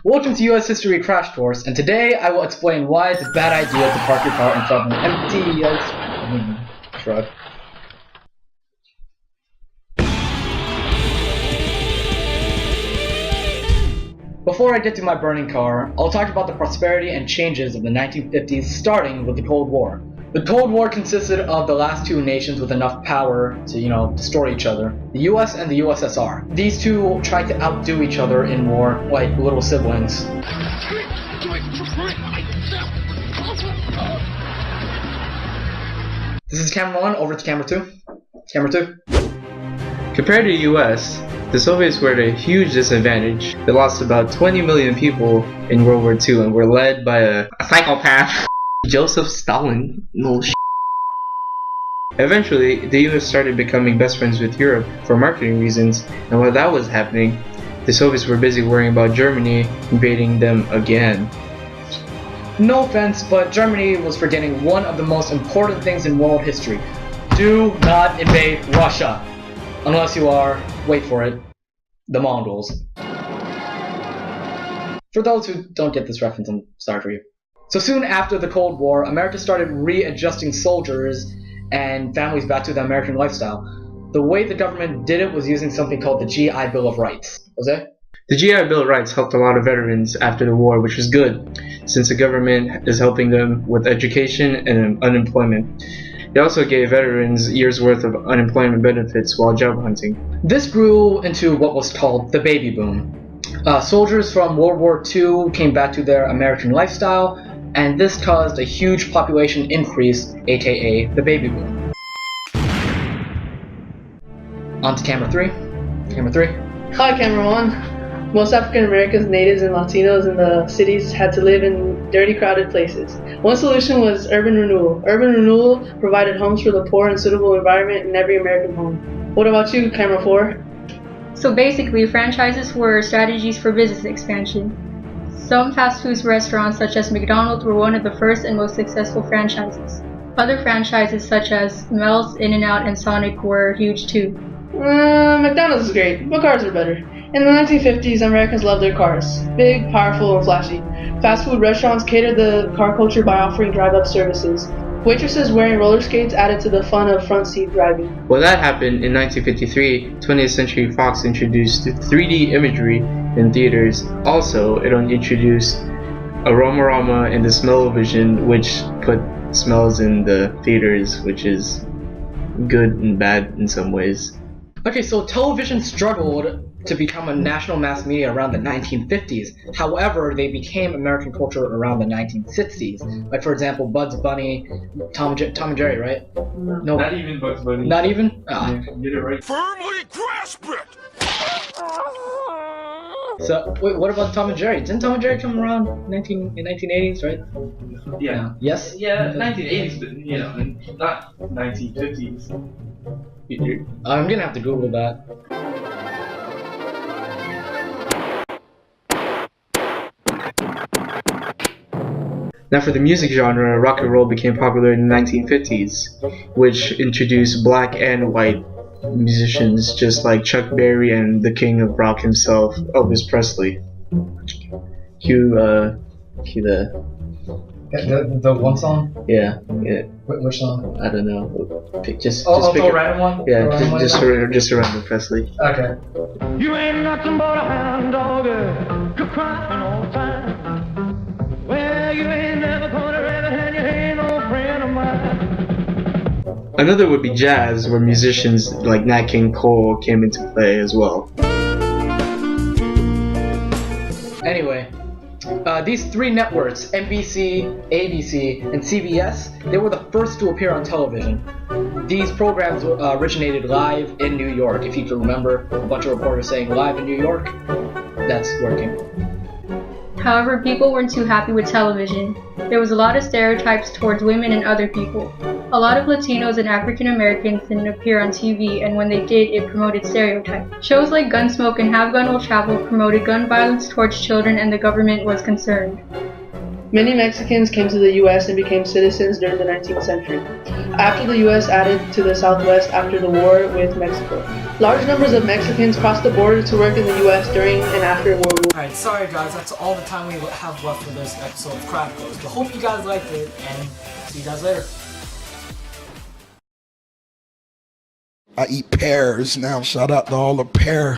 Welcome to US History Crash Course, and today I will explain why it's a bad idea to park your car in front of an empty truck. Before I get to my burning car, I'll talk about the prosperity and changes of the 1950s, starting with the Cold War. The Cold War consisted of the last two nations with enough power to, destroy each other. The US and the USSR. These two tried to outdo each other in war, like little siblings. This is camera 1, over to camera 2. Camera 2. Compared to the US, the Soviets were at a huge disadvantage. They lost about 20 million people in World War II and were led by a psychopath, Joseph Stalin. No sh**. Eventually, the US started becoming best friends with Europe for marketing reasons, and while that was happening, the Soviets were busy worrying about Germany invading them again. No offense, but Germany was forgetting one of the most important things in world history. Do not invade Russia. Unless you are, wait for it, the Mongols. For those who don't get this reference, I'm sorry for you. So soon after the Cold War, America started readjusting soldiers and families back to the American lifestyle. The way the government did it was using something called the GI Bill of Rights. Jose? The GI Bill of Rights helped a lot of veterans after the war, which was good, since the government is helping them with education and unemployment. They also gave veterans years' worth of unemployment benefits while job hunting. This grew into what was called the baby boom. Soldiers from World War II came back to their American lifestyle, and this caused a huge population increase, aka the baby boom. On to camera 3. Camera 3. Hi, camera 1. Most African Americans, natives, and Latinos in the cities had to live in dirty, crowded places. One solution was urban renewal. Urban renewal provided homes for the poor and suitable environment in every American home. What about you, camera 4? So basically, franchises were strategies for business expansion. Some fast food restaurants such as McDonald's were one of the first and most successful franchises. Other franchises such as Mel's, In-N-Out, and Sonic were huge too. McDonald's is great, but cars are better. In the 1950s, Americans loved their cars. Big, powerful, and flashy. Fast food restaurants catered the car culture by offering drive-up services. Waitresses wearing roller skates added to the fun of front-seat driving. While that happened in 1953, 20th Century Fox introduced 3D imagery in theaters. Also, it introduced Aroma and the Smell-O-Vision, which put smells in the theaters, which is good and bad in some ways. Okay, so television struggled to become a national mass media around the 1950s. However, they became American culture around the 1960s. Like, for example, Bugs Bunny, Tom and Jerry, right? No. Not even Bugs Bunny. Not even? Yeah, get it right. Firmly grasp it! So, wait, what about Tom and Jerry? Didn't Tom and Jerry come around in 1980s, right? Yeah. Yes? Yeah, 1980s, but not 1950s. I'm gonna have to Google that. Now for the music genre, rock and roll became popular in the 1950s, which introduced black and white musicians just like Chuck Berry and the king of rock himself, Elvis Presley. Cue the one song? Yeah. Which song? I don't know. Just pick a random one? Yeah, just a random Presley. Okay. You ain't nothing but a hound dog, you're crying all the time. Well, you ain't never gonna ever and you ain't no friend of mine. Another would be jazz, where musicians like Nat King Cole came into play as well. Anyway, these three networks, NBC, ABC, and CBS, they were the first to appear on television. These programs originated live in New York. If you can remember a bunch of reporters saying live in New York, that's working. However, people weren't too happy with television. There was a lot of stereotypes towards women and other people. A lot of Latinos and African Americans didn't appear on TV, and when they did, it promoted stereotypes. Shows like Gunsmoke and Have Gun Will Travel promoted gun violence towards children, and the government was concerned. Many Mexicans came to the U.S. and became citizens during the 19th century, after the U.S. added to the Southwest after the war with Mexico. Large numbers of Mexicans crossed the border to work in the U.S. during and after World War. Alright, sorry guys, that's all the time we have left for this episode of Craft Course. But hope you guys liked it, and see you guys later. I eat pears now. Shout out to all the pear